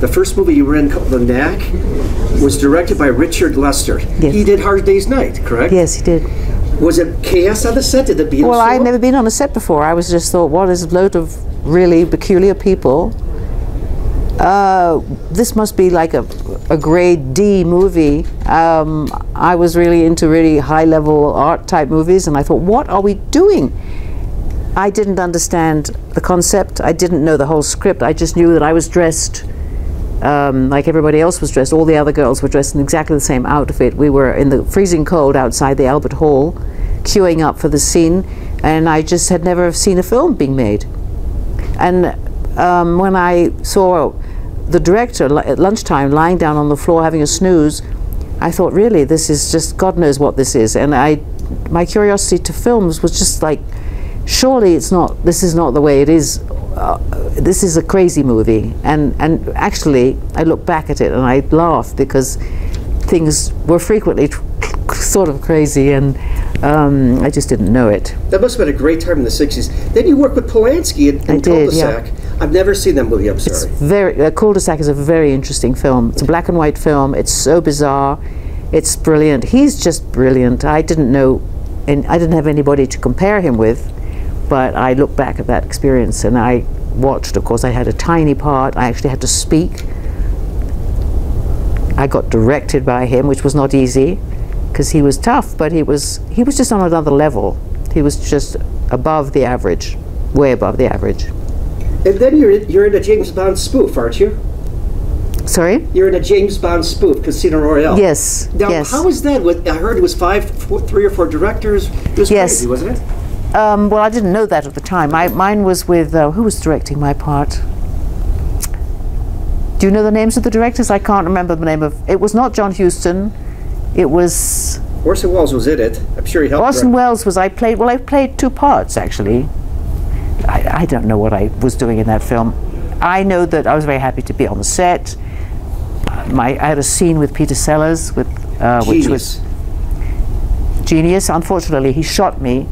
The first movie you were in, called The Knack, was directed by Richard Lester. Yes. He did Hard Day's Night, correct? Yes, he did. Was it chaos on the set? Did it be Well, I'd never been on a set before. I was just thought, what is a load of really peculiar people? This must be like a grade D movie. I was really into really high-level art type movies, and I thought, what are we doing? I didn't understand the concept. I didn't know the whole script. I just knew that I was dressed like everybody else was dressed. All the other girls were dressed in exactly the same outfit. We were in the freezing cold outside the Albert Hall, queuing up for the scene, and I just had never seen a film being made. And when I saw the director at lunchtime lying down on the floor having a snooze, I thought, really, this is just, God knows what this is. And my curiosity to films was just like, surely this is not the way it is. This is a crazy movie. And actually, I look back at it and I laugh because things were frequently sort of crazy, and I just didn't know it. That must have been a great time in the 60s. Then you worked with Polanski in Cul-de-Sac. Yeah. I've never seen that movie, I'm sorry. Cul-de-Sac is a very interesting film. It's a black and white film. It's so bizarre. It's brilliant. He's just brilliant. I didn't know, and I didn't have anybody to compare him with, but I look back at that experience and I watched. Of course, I had a tiny part. I actually had to speak. I got directed by him, which was not easy, because he was tough, but he was just on another level. He was just above the average, way above the average. And then you're in a James Bond spoof, aren't you? Sorry? You're in a James Bond spoof, Casino Royale. Yes. Now, yes. How was that? I heard it was 3 or 4 directors. It was crazy, wasn't it? Well, I didn't know that at the time. Mine was with, who was directing my part? Do you know the names of the directors? I can't remember the name of, it was not John Huston. It was... Orson Welles was in it. I'm sure he helped. Orson Welles was, I played 2 parts, actually. I don't know what I was doing in that film. I know that I was very happy to be on the set. I had a scene with Peter Sellers, which was genius. Unfortunately, he shot me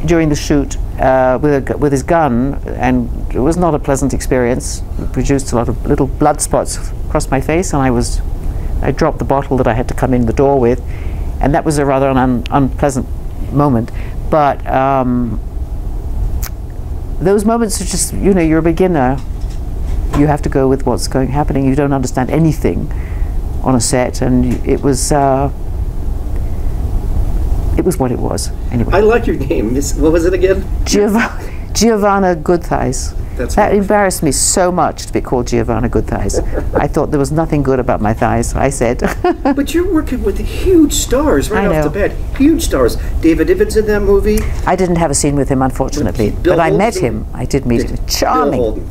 during the shoot with his gun, and it was not a pleasant experience. It produced a lot of little blood spots across my face, and I dropped the bottle that I had to come in the door with, and that was a rather unpleasant moment. But those moments are just, you know, you're a beginner. You have to go with what's happening. You don't understand anything on a set, and it was what it was. Anyway. I like your name. What was it again? Giovanna Goodthighs. That embarrassed me so much to be called Giovanna Goodthighs. I thought there was nothing good about my thighs, I said. But you're working with huge stars right off the bat. Huge stars. David Evans in that movie. I didn't have a scene with him, unfortunately. But I met him. I did meet him. Charming.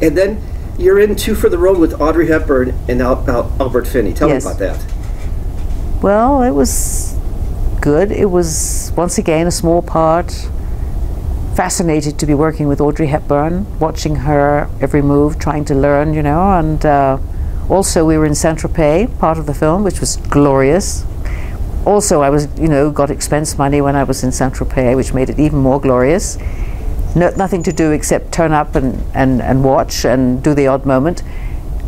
And then you're in Two for the Road with Audrey Hepburn and Albert Finney. Tell me about that. Well, it was good. It was, once again, a small part. Fascinated to be working with Audrey Hepburn, watching her every move, trying to learn, you know, and also we were in Saint-Tropez, part of the film, which was glorious. Also, I was, you know, got expense money when I was in Saint-Tropez, which made it even more glorious. Nothing to do except turn up and watch and do the odd moment.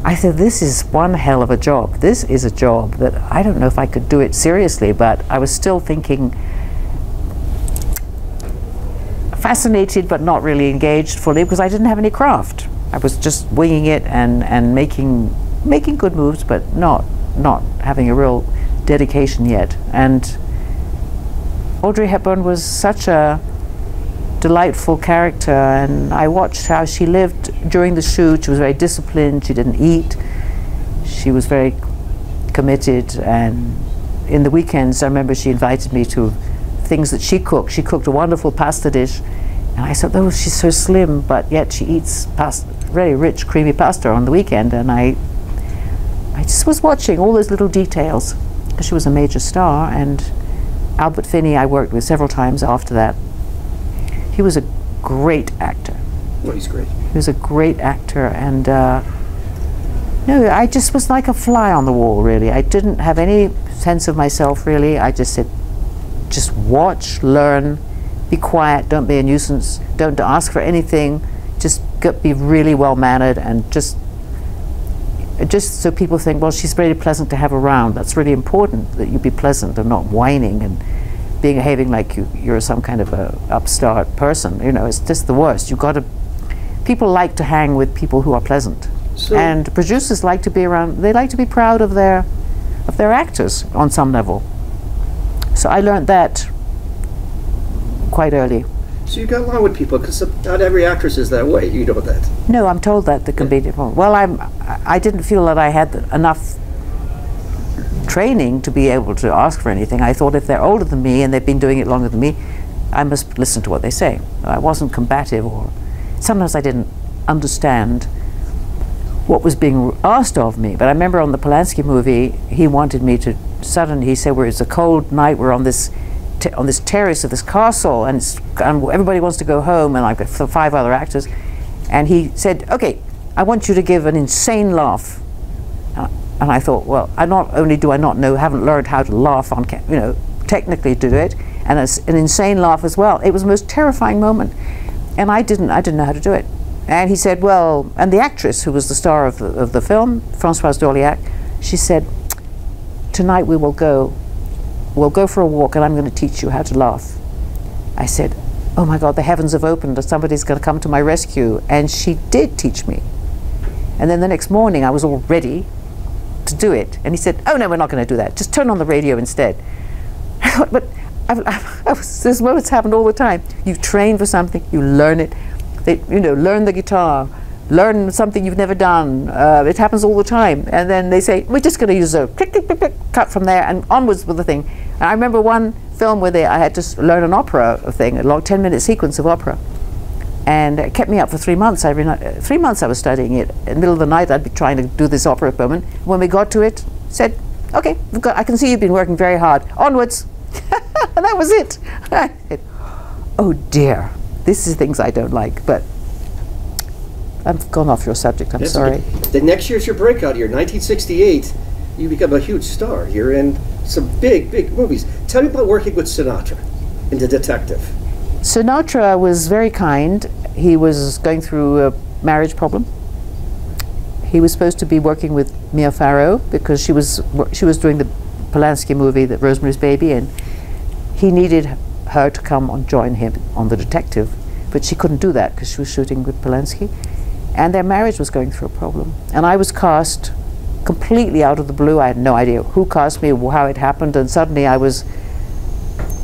I said, this is one hell of a job. This is a job that I don't know if I could do it seriously, but I was still thinking, fascinated but not really engaged fully, because I didn't have any craft. I was just winging it and making good moves, but not having a real dedication yet. And Audrey Hepburn was such a delightful character, and I watched how she lived during the shoot. She was very disciplined. She didn't eat. She was very committed, and in the weekends I remember she invited me to things that she cooked. She cooked a wonderful pasta dish, and I said, oh, she's so slim, but yet she eats very rich, creamy pasta on the weekend. And I just was watching all those little details, because she was a major star. And Albert Finney I worked with several times after that. He was a great actor. Well, he's great. He was a great actor, and no, I just was like a fly on the wall, really. I didn't have any sense of myself, really. I just said, just watch, learn, be quiet, don't be a nuisance, don't ask for anything, just be really well mannered, and just just so people think, well, she's really pleasant to have around. That's really important, that you be pleasant and not whining and behaving like you're some kind of a upstart person. You know, it's just the worst. You've got to. People like to hang with people who are pleasant, and producers like to be around. They like to be proud of their actors on some level. So I learned that quite early. So you got along with people, because not every actress is that way. You know that. No, I'm told that they can be different. Well, I didn't feel that I had enough training to be able to ask for anything. I thought if they're older than me and they've been doing it longer than me, I must listen to what they say. I wasn't combative, or sometimes I didn't understand what was being asked of me. But I remember on the Polanski movie, he wanted me to, suddenly he said, well, it's a cold night, we're on this terrace of this castle, and everybody wants to go home, and I've got 5 other actors, and he said, okay, I want you to give an insane laugh. And I thought, well, not only do I not know, haven't learned how to laugh on, technically to do it, and it's an insane laugh as well. It was the most terrifying moment, and I didn't know how to do it. And he said, well, and the actress who was the star of the film, Françoise d'Orléac, she said, tonight we'll go for a walk, and I'm going to teach you how to laugh. I said, oh my God, the heavens have opened, and somebody's going to come to my rescue. And she did teach me. And then the next morning, I was all ready to do it. And he said, oh no, we're not going to do that. Just turn on the radio instead. But this moment's happened all the time. You train for something, you learn it. Learn the guitar, learn something you've never done. It happens all the time. And then they say, we're just going to use a click, click, click, click, cut from there and onwards with the thing. And I remember one film where I had to learn an opera thing, a long 10-minute sequence of opera. And it kept me up for 3 months. 3 months I was studying it. In the middle of the night, I'd be trying to do this opera moment. When we got to it, said, okay, I can see you've been working very hard. Onwards. And that was it. I said, oh dear, this is things I don't like. But I've gone off your subject, I'm sorry. The next year's your breakout year, 1968. You become a huge star. You're in some big, big movies. Tell me about working with Sinatra in The Detective. Sinatra was very kind. He was going through a marriage problem. He was supposed to be working with Mia Farrow because she was doing the Polanski movie, the Rosemary's Baby, and he needed her to come and join him on The Detective, but she couldn't do that because she was shooting with Polanski, and their marriage was going through a problem. And I was cast completely out of the blue. I had no idea who cast me, how it happened, and suddenly I was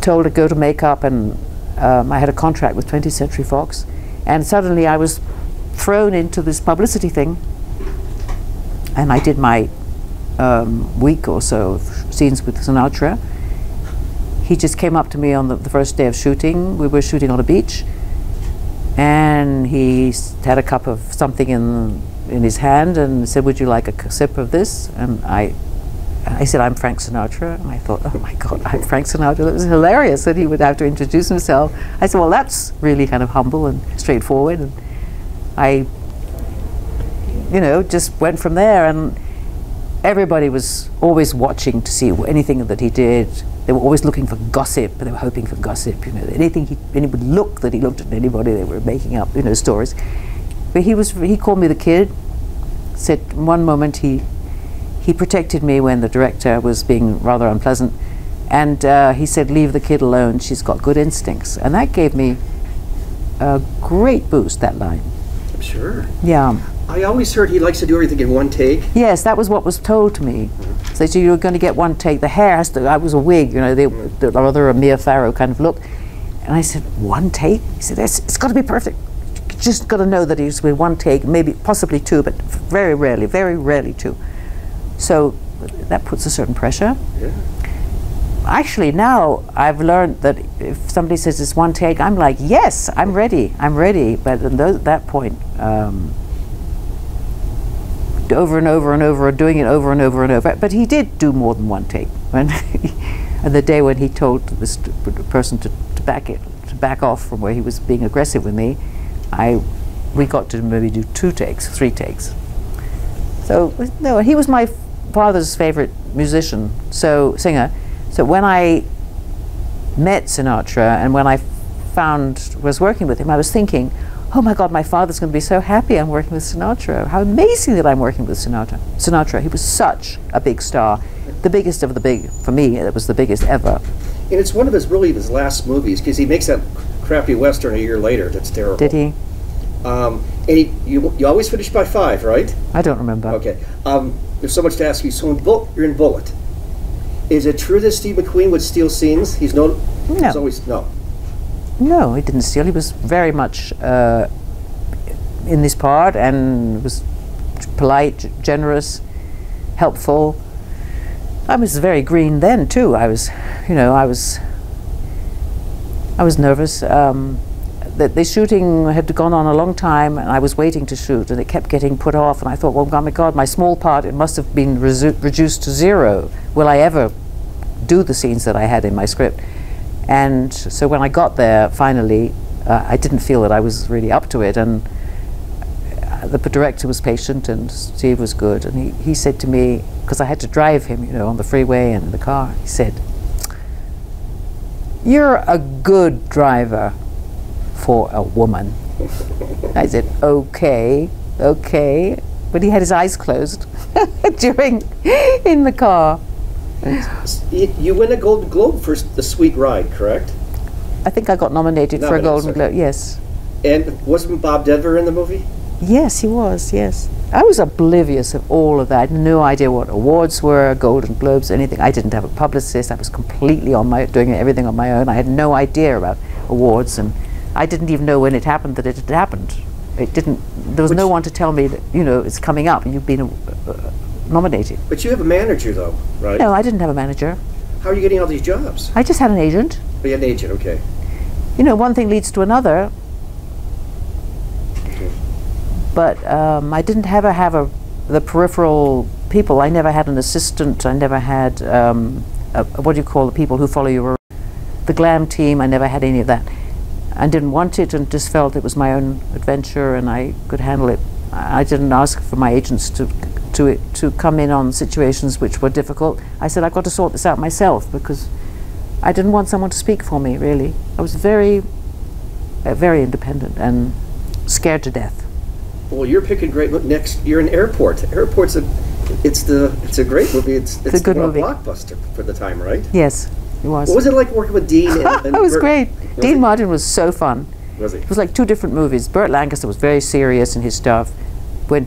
told to go to makeup, and I had a contract with 20th Century Fox, and suddenly I was thrown into this publicity thing, and I did my week or so of scenes with Sinatra. He just came up to me on the first day of shooting. We were shooting on a beach, and he had a cup of something in his hand and said, would you like a sip of this? And I said, I'm Frank Sinatra. And I thought, oh my God, I'm Frank Sinatra. That was hilarious that he would have to introduce himself. I said, well, that's really kind of humble and straightforward. And I, just went from there. And everybody was always watching to see anything that he did. They were always looking for gossip. They were hoping for gossip. Any look that he looked at anybody, they were making up, stories. But he called me the kid. Said one moment he protected me when the director was being rather unpleasant, and he said, leave the kid alone, she's got good instincts. And that gave me a great boost, that line. I'm sure. Yeah. I always heard he likes to do everything in one take. Yes, that was what was told to me. So you're going to get one take. The hair has to, I was a wig, rather a Mia Farrow kind of look. And I said, one take? He said, it's got to be perfect. You just got to know that it's with one take, maybe possibly 2, but very rarely 2. So that puts a certain pressure. Yeah. Actually, now I've learned that if somebody says it's one take, I'm like, yes, I'm ready. But at that point, over and over and over, doing it over and over and over. But he did do more than one take. And the day when he told this person to back off from where he was being aggressive with me, we got to maybe do 2 takes, 3 takes. So no, he was my father's favorite singer. So when I met Sinatra and when I was working with him, I was thinking, oh my God, my father's going to be so happy I'm working with Sinatra. How amazing that I'm working with Sinatra. He was such a big star. The biggest of the big, for me, it was the biggest ever. And it's one of his last movies, because he makes that crappy Western a year later that's terrible. Did he? And you always finish by 5, right? I don't remember. Okay. There's so much to ask you. So you're in Bullet. Is it true that Steve McQueen would steal scenes? He's always no. No, he didn't steal. He was very much in this part and was polite, generous, helpful. I was very green then too. I was nervous. The shooting had gone on a long time, and I was waiting to shoot, and it kept getting put off. And I thought, well, oh my God, my small part, it must have been reduced to 0. Will I ever do the scenes that I had in my script? And so when I got there, finally, I didn't feel that I was really up to it. And the director was patient, and Steve was good. And he said to me, because I had to drive him, on the freeway and in the car, he said, "You're a good driver for a woman." I said, okay. But he had his eyes closed in the car. You win a Golden Globe for The Sweet Ride, correct? I think I got nominated for a Golden Globe, yes. And wasn't Bob Denver in the movie? Yes, he was, yes. I was oblivious of all of that. I had no idea what awards were, Golden Globes, anything. I didn't have a publicist. I was completely doing everything on my own. I had no idea about awards, and I didn't even know when it happened that it had happened. There was no one to tell me that, it's coming up and you've been nominated. But you have a manager, though, right? No, I didn't have a manager. How are you getting all these jobs? I just had an agent. Oh, you had an agent, okay. One thing leads to another. But I didn't ever have the peripheral people. I never had an assistant. I never had, what do you call the people who follow you around? The glam team. I never had any of that. I didn't want it, and just felt it was my own adventure and I could handle it. I didn't ask for my agents to come in on situations which were difficult. I said, I've got to sort this out myself, because I didn't want someone to speak for me, really. I was very, very independent and scared to death. Well, you're picking great. Next, you're in Airport. Airport's it's a great movie. It's a good movie. Blockbuster for the time, right? Yes, it was. What was it like working with Dean? It was great. Dean Martin was so fun. Was he? It was like 2 different movies. Burt Lancaster was very serious in his stuff. When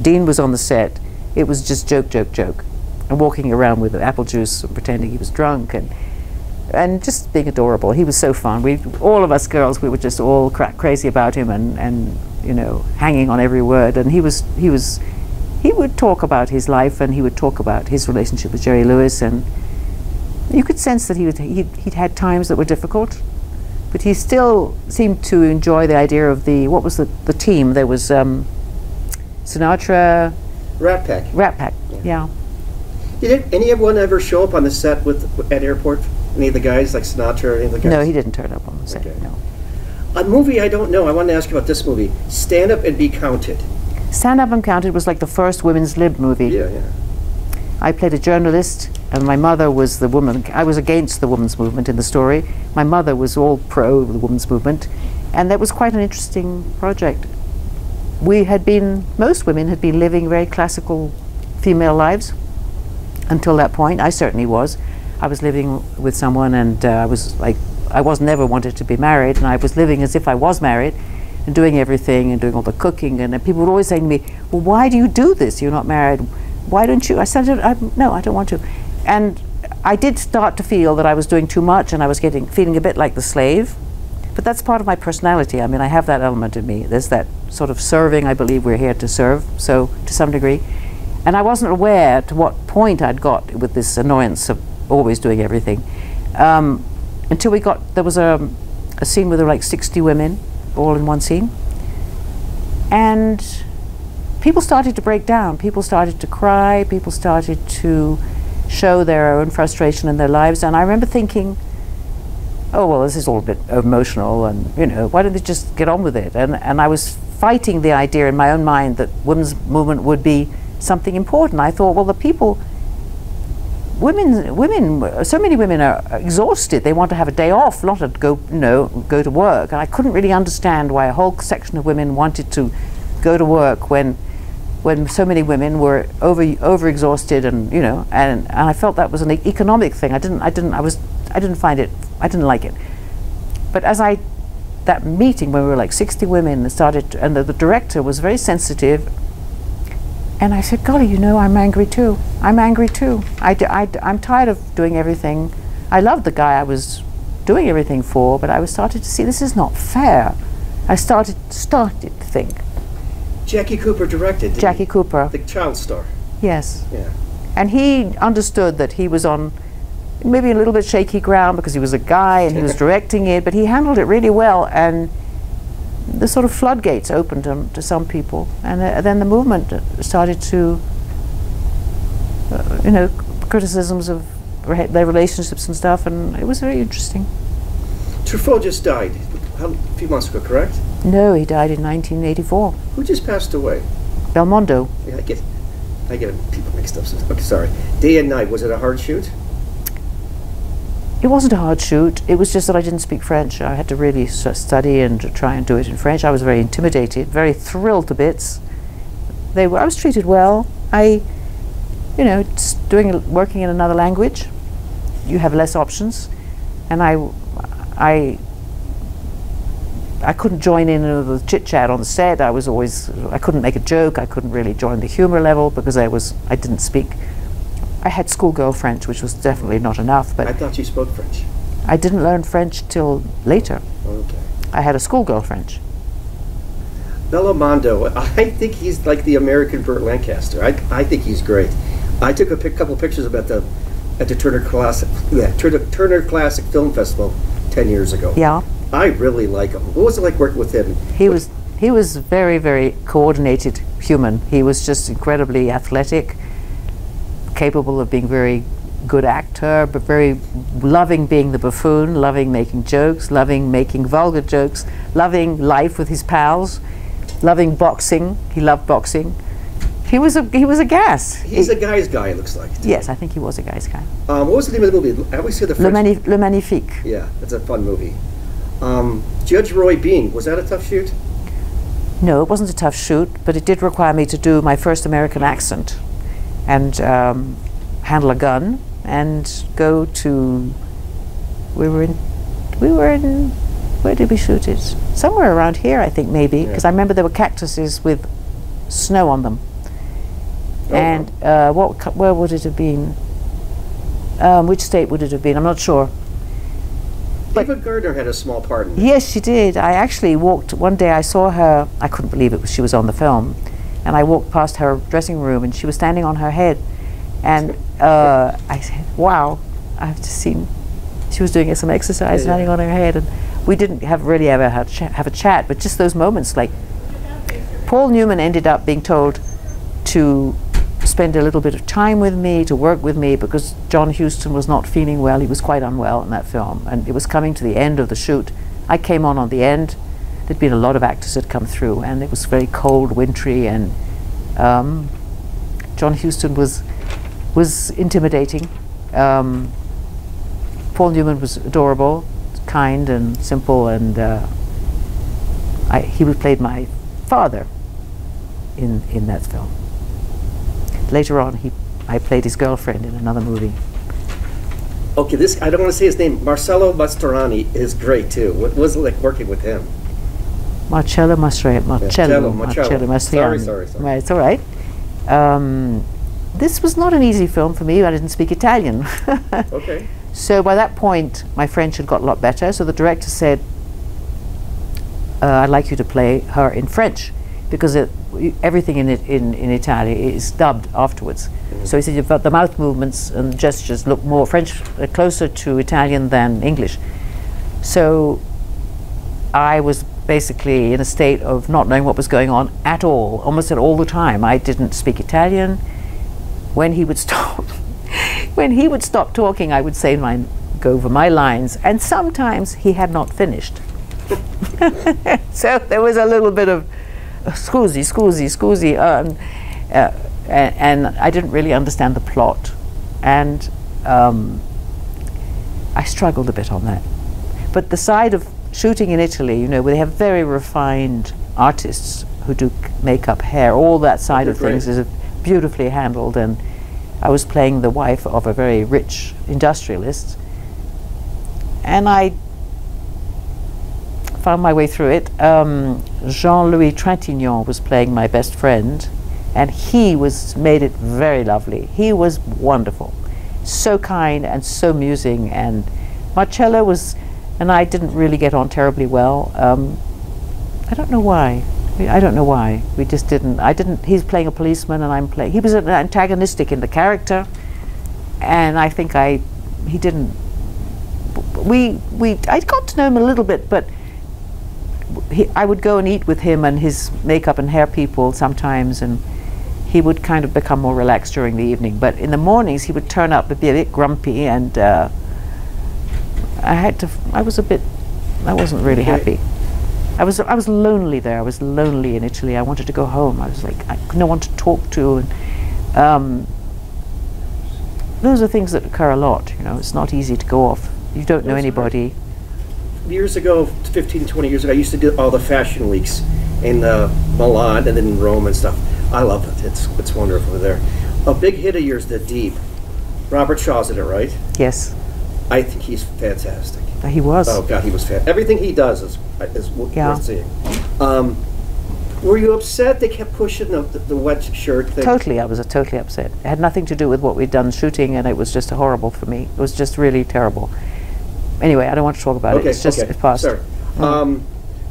Dean was on the set, it was just joke, and walking around with apple juice and pretending he was drunk and just being adorable. He was so fun. All of us girls, we were just all crazy about him and hanging on every word. And he would talk about his life, and he would talk about his relationship with Jerry Lewis, and you could sense that he'd had times that were difficult, but he still seemed to enjoy the idea of what was the team? There was Sinatra, Rat Pack. Yeah. Did anyone ever show up on the set at Airport? Any of the guys, like Sinatra, any of the guys? No, he didn't turn up on the set. Okay. No. A movie I don't know. I wanted to ask you about this movie, Stand Up and Be Counted. Stand Up and Counted was like the first women's lib movie. Yeah. I played a journalist, and my mother was the woman. I was against the women's movement in the story. My mother was all pro the women's movement, and that was quite an interesting project. Most women had been living very classical female lives until that point. I certainly was. I was living with someone, and I never wanted to be married, and I was living as if I was married and doing everything and doing all the cooking, and people would always say to me, well, why do you do this? You're not married. Why don't you? I said, no, I don't want to. And I did start to feel that I was doing too much, and I was feeling a bit like the slave. But that's part of my personality. I mean, I have that element in me. There's that sort of serving. I believe we're here to serve, so to some degree. And I wasn't aware to what point I'd got with this annoyance of always doing everything. Until there was a scene where there were like 60 women, all in one scene. And people started to break down. People started to cry. People started to show their own frustration in their lives. And I remember thinking, oh, well, this is all a bit emotional, and, why don't they just get on with it? And I was fighting the idea in my own mind that women's movement would be something important. I thought, well, the people so many women are exhausted. They want to have a day off, not to go, go to work. And I couldn't really understand why a whole section of women wanted to go to work when so many women were over exhausted, and and I felt that was an economic thing. I didn't like it. But that meeting when we were like 60 women started, and the director was very sensitive. And I said, golly, I'm angry too. I'm angry too. I'm tired of doing everything. I loved the guy I was doing everything for, but I was starting to see this is not fair. I started to think. Jackie Cooper directed. Jackie Cooper. The child star. Yes. Yeah. And he understood that he was on maybe a little bit shaky ground because he was a guy and he was directing it, but he handled it really well, and the sort of floodgates opened to some people, and then the movement started to, criticisms of their relationships and stuff, and it was very interesting. Truffaut just died a few months ago, correct? No, he died in 1984. Who just passed away? Belmondo. Yeah, I get people mixed up. Okay, sorry. Day and Night, was it a hard shoot? It wasn't a hard shoot. It was just that I didn't speak French. I had to really study and try and do it in French. I was very intimidated, very thrilled to bits. I was treated well. Working in another language, you have less options, and I couldn't join in the chit chat on the set. I couldn't make a joke. I couldn't really join the humor level because I didn't speak. I had schoolgirl French, which was definitely not enough. But I thought you spoke French. I didn't learn French till later. Okay. I had a schoolgirl French. Belmondo, I think he's like the American Burt Lancaster. I think he's great. I took a couple pictures of at the Turner Classic Film Festival 10 years ago. Yeah. I really like him. What was it like working with him? He was very, very coordinated human. He was just incredibly athletic, capable of being a very good actor, but very loving being the buffoon, loving making jokes, loving making vulgar jokes, loving life with his pals, loving boxing. He loved boxing. He was a gas. He's a guy's guy, it looks like. Yes, I think he was a guy's guy. What was the name of the movie? I always say the French. Le Magnifique. Yeah, it's a fun movie. Judge Roy Bean, was that a tough shoot? No, it wasn't a tough shoot, but it did require me to do my first American accent and handle a gun and go to. We were in. Where did we shoot it? Somewhere around here, I think, maybe, because I remember there were cactuses with snow on them. Oh, and where would it have been? Which state would it have been? I'm not sure. Ava Gardner had a small part in it. Yes, she did. I actually walked, one day I saw her, I couldn't believe it, she was on the film, and I walked past her dressing room and she was standing on her head, and I said, wow, I've just seen, she was doing some exercise, standing on her head, and we didn't really ever have a chat, but just those moments, like, Paul Newman ended up being told to spend a little bit of time with me, to work with me, because John Huston was not feeling well. He was quite unwell in that film, and it was coming to the end of the shoot. I came on the end. There'd been a lot of actors that come through, and it was very cold, wintry, and John Huston was intimidating. Paul Newman was adorable, kind and simple, and he played my father in that film. Later on, I played his girlfriend in another movie. Okay, I don't want to say his name. Marcello Mastroianni is great too. What was it like working with him? Marcello Mastroianni. Sorry. Right, it's all right. This was not an easy film for me. I didn't speak Italian. Okay. So by that point, my French had got a lot better. So the director said, "I'd like you to play her in French, because everything in Italian is dubbed afterwards." Mm-hmm. So he said, "You've got the mouth movements and gestures look more French, closer to Italian than English." So I was basically in a state of not knowing what was going on at all, almost all the time. I didn't speak Italian. When he would stop, talking, I would go over my lines, and sometimes he had not finished. So there was a little bit of scusi, and I didn't really understand the plot, and I struggled a bit on that. But the side of shooting in Italy, you know, where they have very refined artists who do makeup, hair, all that side of things is beautifully handled. And I was playing the wife of a very rich industrialist, and I found my way through it. Jean-Louis Trintignant was playing my best friend, and he made it very lovely. He was wonderful, so kind and so amusing. And Marcello and I didn't really get on terribly well. I don't know why. I don't know why. We just didn't. He's playing a policeman, and he was antagonistic in the character, and I think he didn't. I got to know him a little bit, but I would go and eat with him and his makeup and hair people sometimes, and he would kind of become more relaxed during the evening. But in the mornings, he would turn up and be a bit grumpy, and I wasn't really happy. I was lonely there. I was lonely in Italy. I wanted to go home. I was like, no one to talk to. And those are things that occur a lot. You know, it's not easy to go off. You don't know anybody. Years ago, 15, 20 years ago, I used to do all the fashion weeks in Milan and then in Rome and stuff. I love it. It's wonderful there. A big hit of yours, The Deep. Robert Shaw's in it, right? Yes. I think he's fantastic. He was. Oh God, he was fantastic. Everything he does is worth seeing. Were you upset they kept pushing the wet shirt thing? Totally, I was totally upset. It had nothing to do with what we'd done shooting, and it was just horrible for me. It was just really terrible. Anyway, I don't want to talk about it. It's just it's past. Sorry.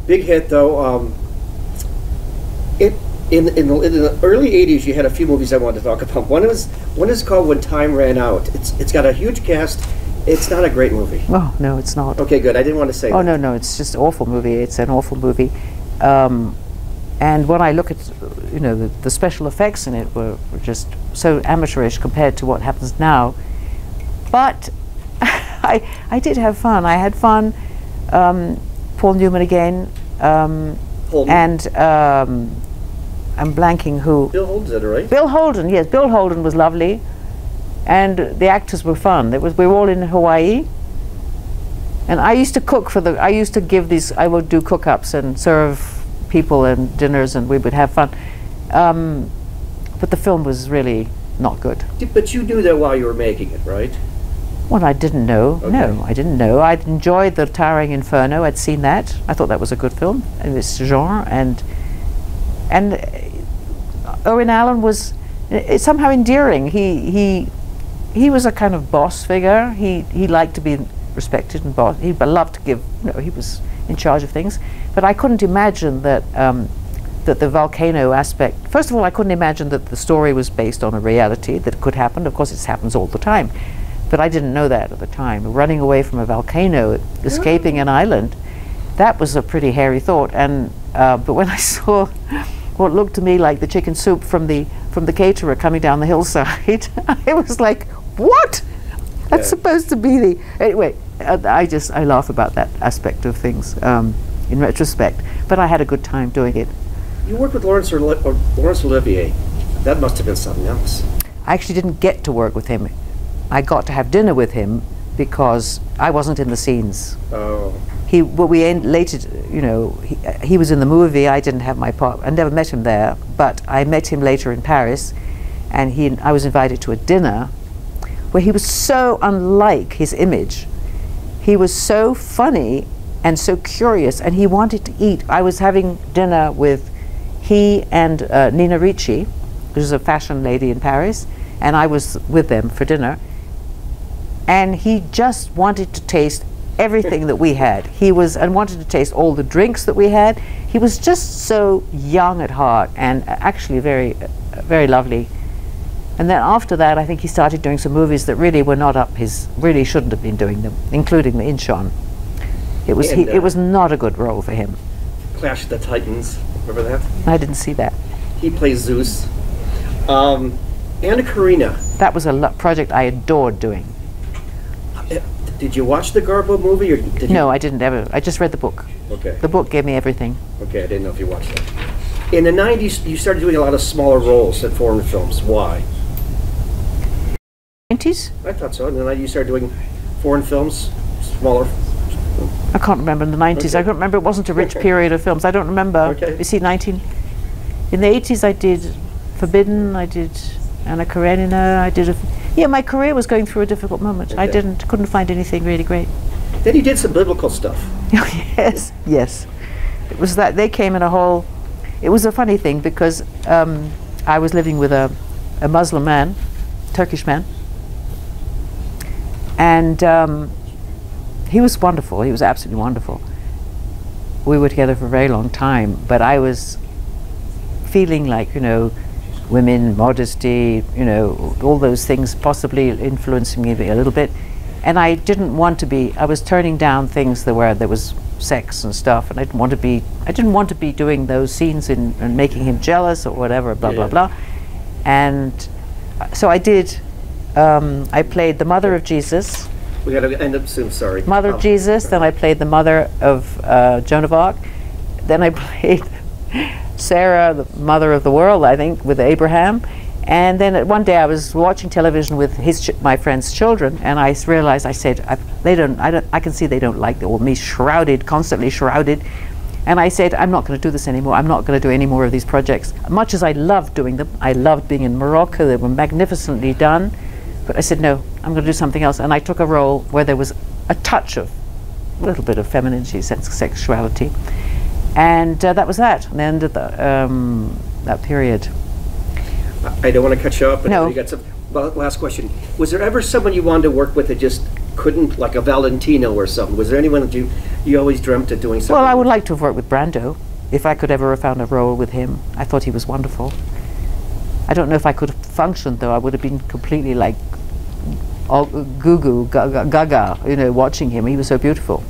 Big hit though. In the early '80s, you had a few movies I wanted to talk about. One is called When Time Ran Out. It's got a huge cast. It's not a great movie. Oh no, it's not. Okay, good. I didn't want to say. Oh that. No, it's just an awful movie. It's an awful movie. And when I look at, you know, the special effects in it were just so amateurish compared to what happens now. But I did have fun. I had fun. Paul Newman again, and I'm blanking who. Bill Holden's in it, right? Bill Holden, yes. Bill Holden was lovely, and the actors were fun. We were all in Hawaii, and I used to cook I used to give these. I would do cook-ups and serve people and dinners, and we would have fun. But the film was really not good. But you knew that while you were making it, right? Well, I didn't know. Okay. No, I didn't know. I'd enjoyed The Towering Inferno. I'd seen that. I thought that was a good film. It was genre, and Owen Allen was somehow endearing. He was a kind of boss figure. He liked to be respected and boss. He loved to give. You know, he was in charge of things. But I couldn't imagine that that the volcano aspect. First of all, I couldn't imagine that the story was based on a reality that could happen. Of course, it happens all the time. But I didn't know that at the time. Running away from a volcano, escaping an island, that was a pretty hairy thought. And but when I saw what looked to me like the chicken soup from the caterer coming down the hillside, I was like, "What? That's supposed to be the..." Anyway, I laugh about that aspect of things in retrospect. But I had a good time doing it. You worked with Laurence Olivier. That must have been something else. I actually didn't get to work with him. I got to have dinner with him because I wasn't in the scenes. Oh. Later, you know, he was in the movie. I didn't have my part. I never met him there, but I met him later in Paris, and I was invited to a dinner where he was so unlike his image. He was so funny and so curious, and he wanted to eat. I was having dinner with he and Nina Ricci, who's a fashion lady in Paris, and I was with them for dinner. And he just wanted to taste everything that we had. And wanted to taste all the drinks that we had. He was just so young at heart and actually very, very lovely. And then after that, I think he started doing some movies that really were not really shouldn't have been doing them, including the Inchon. It was not a good role for him. Clash of the Titans, remember that? I didn't see that. He plays Zeus. Anna Karina. That was a project I adored doing. Did you watch the Garbo movie, or did you? No, I didn't ever. I just read the book. Okay. The book gave me everything. Okay, I didn't know if you watched that. In the 90s, you started doing a lot of smaller roles in foreign films. Why? 90s? I thought so. And then you started doing foreign films, smaller. I can't remember in the 90s. Okay. I can't remember. It wasn't a rich period of films. I don't remember. Okay. You see, in the 80s I did Forbidden, I did Anna Karenina, I did yeah, my career was going through a difficult moment. Okay. I couldn't find anything really great. Then you did some biblical stuff. Yes, yes. It was that they came in a whole. It was a funny thing because I was living with a Muslim man, Turkish man, and he was wonderful. He was absolutely wonderful. We were together for a very long time, but I was feeling like, you know, women, modesty, you know, all those things possibly influencing me a little bit. And I didn't want to be, I was turning down things there was sex and stuff, and I didn't want to be doing those scenes and making him jealous or whatever, blah, blah, blah. And so I did, I played the mother of Jesus. We got to end up soon, sorry. Mother of Jesus, then I played the mother of Joan of Arc. Then I played Sarah, the mother of the world, I think, with Abraham. And then one day I was watching television with my friend's children, and I realized, I said, I can see they don't like me shrouded, constantly shrouded. And I said, I'm not going to do this anymore. I'm not going to do any more of these projects. Much as I loved doing them, I loved being in Morocco, they were magnificently done. But I said, no, I'm going to do something else. And I took a role where there was a touch of, a little bit of femininity, sexuality. And that was that, and the end of that period. I don't want to cut you off, but no. You got some. Well, last question: was there ever someone you wanted to work with that just couldn't, like a Valentino or something? Was there anyone that you always dreamt of doing something? Well, I would like to have worked with Brando, if I could ever have found a role with him. I thought he was wonderful. I don't know if I could have functioned though. I would have been completely like all gaga, you know, watching him. He was so beautiful.